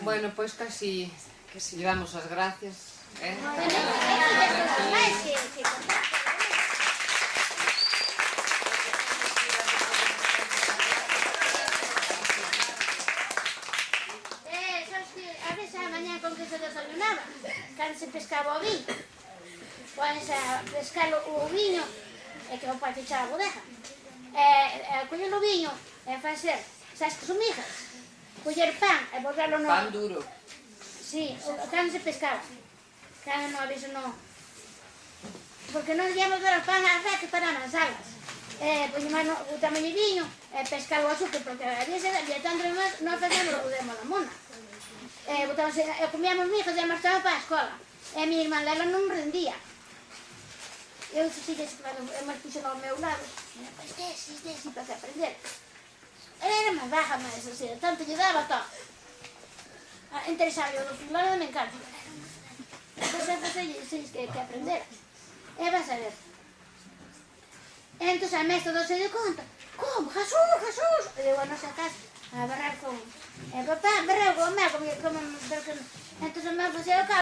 Bueno, pois casi lle damos as gracias. A veces a mañá con que se desayunaba, cando se pescaba o viño, pónese a pescar o viño, e que o pai fechar a bodega, coller o viño e facer sastas sumigas, coller pan e volverlo no... Pan duro. Sí, cando se pescaba, cando non aviso non... Porque non íamos ver o pan ás veces para nas alas. Poñemos o tamaño viño e pescar o azúcar, porque había tanto demais, non facemos o de molamona. Comíamos migas e marchamos para a escola. E a minha irmã Lela non rendía. Eu dixi que me puxo ao meu lado, pois desi, para que aprender. Era máis baja, mas así, tanto lle daba todo. Interesaba o do fulano me encanta. Pois é facer que aprender. E vas a ver. Entón a mestra non se deu conta. Como? Jesús! E eu a nosa casa a barrar con... papá, barreu con o meu, como... Entón a meu facía o cabo.